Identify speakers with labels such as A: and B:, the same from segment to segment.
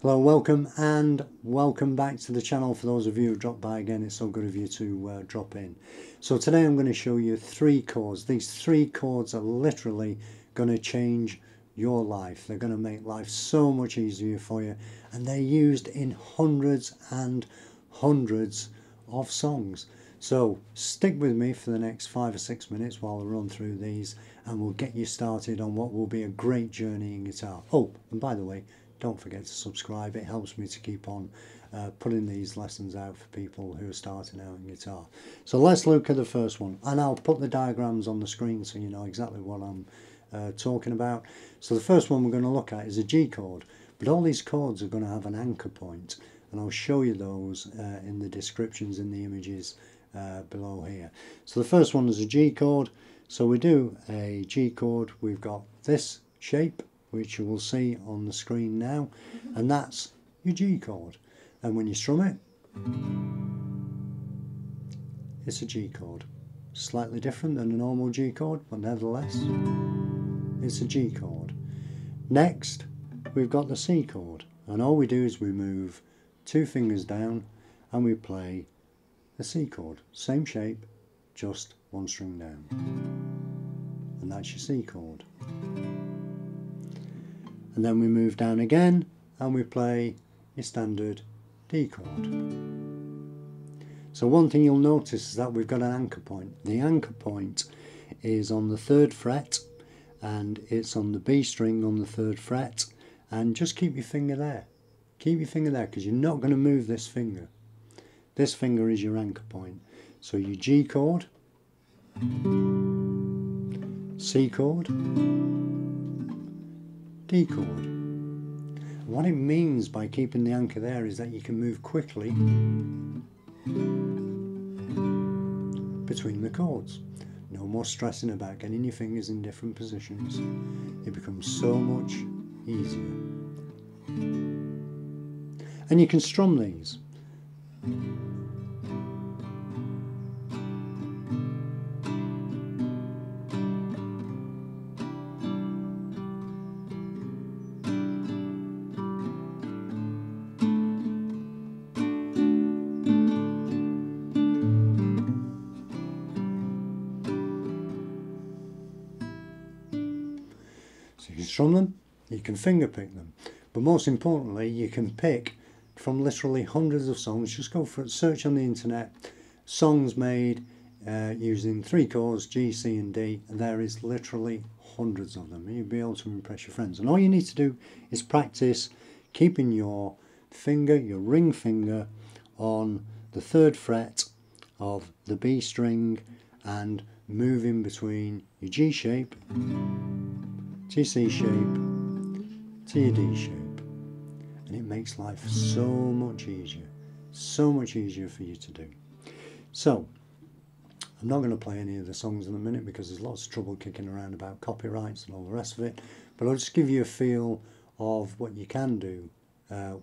A: Hello, welcome back to the channel. For those of you who dropped by again, it's so good of you to drop in. So today I'm going to show you 3 chords. These 3 chords are literally going to change your life. They're going to make life so much easier for you, and they're used in hundreds and hundreds of songs. So stick with me for the next 5 or 6 minutes while I run through these, and we'll get you started on what will be a great journey in guitar. Oh, and by the way, don't forget to subscribe. It helps me to keep on putting these lessons out for people who are starting out in guitar. So let's look at the first one, and I'll put the diagrams on the screen so you know exactly what I'm talking about. So the first one we're going to look at is a G chord, but all these chords are going to have an anchor point, and I'll show you those in the descriptions in the images below here. So the first one is a G chord. So we do a G chord. We've got this shape, which you will see on the screen now, and that's your G chord. And when you strum it, it's a G chord. Slightly different than a normal G chord, but nevertheless, it's a G chord. Next, we've got the C chord, and all we do is we move 2 fingers down and we play the C chord. Same shape, just 1 string down. And that's your C chord. And then we move down again and we play your standard D chord. So one thing you'll notice is that we've got an anchor point. The anchor point is on the 3rd fret, and it's on the B string on the 3rd fret, and just keep your finger there. Keep your finger there, because you're not going to move this finger. This finger is your anchor point. So your G chord, C chord, D chord. And what it means by keeping the anchor there is that you can move quickly between the chords. No more stressing about getting your fingers in different positions. It becomes so much easier. And you can strum these. So you can strum them, you can finger pick them, but most importantly you can pick from literally hundreds of songs. Just go for a search on the internet, songs made using 3 chords, G, C and D, and there is literally hundreds of them. You'll be able to impress your friends, and all you need to do is practice keeping your finger, your ring finger, on the 3rd fret of the B string and moving between your G shape to your C shape to your D shape, and it makes life so much easier for you to do. So I'm not going to play any of the songs in a minute because there's lots of trouble kicking around about copyrights and all the rest of it, but I'll just give you a feel of what you can do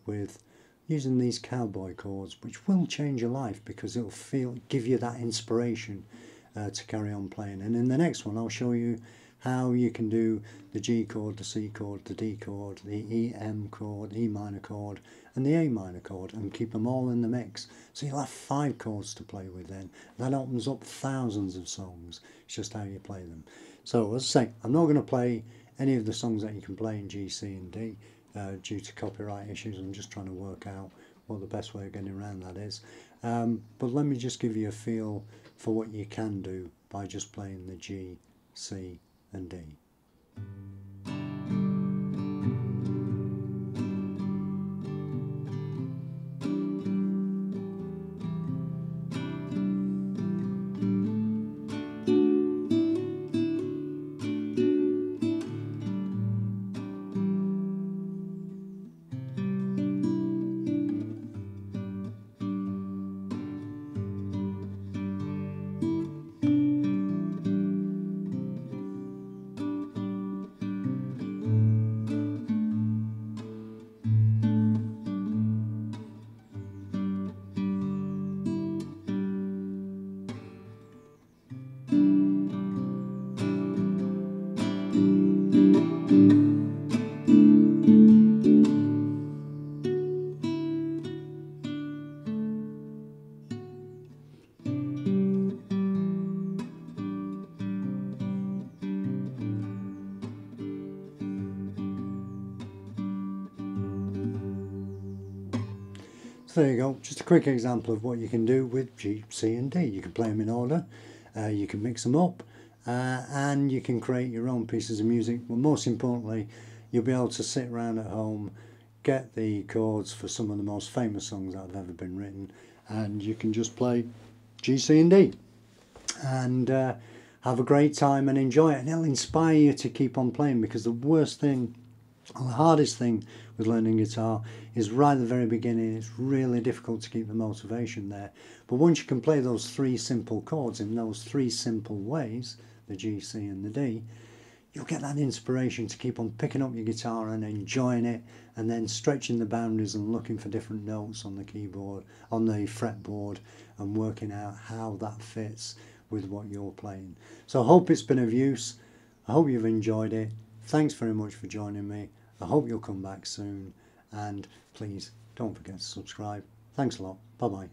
A: with using these cowboy chords, which will change your life because it'll give you that inspiration to carry on playing. And in the next one I'll show you how you can do the G chord, the C chord, the D chord, the E, M chord, E minor chord and the A minor chord, and keep them all in the mix. So you'll have 5 chords to play with then. That opens up thousands of songs. It's just how you play them. So as I say, I'm not going to play any of the songs that you can play in G, C and D due to copyright issues. I'm just trying to work out what the best way of getting around that is. But let me just give you a feel for what you can do by just playing the G, C and D. So there you go, just a quick example of what you can do with G, C and D. You can play them in order, you can mix them up, and you can create your own pieces of music. But most importantly, you'll be able to sit around at home, get the chords for some of the most famous songs that have ever been written, and you can just play G, C and D and have a great time and enjoy it, and it'll inspire you to keep on playing, because the worst thing, the hardest thing with learning guitar is right at the very beginning. It's really difficult to keep the motivation there, but once you can play those three simple chords in those three simple ways, the G, C and the D, you'll get that inspiration to keep on picking up your guitar and enjoying it, and then stretching the boundaries and looking for different notes on the keyboard, on the fretboard, and working out how that fits with what you're playing. So I hope it's been of use. I hope you've enjoyed it. Thanks very much for joining me. I hope you'll come back soon, and please don't forget to subscribe. Thanks a lot. Bye bye.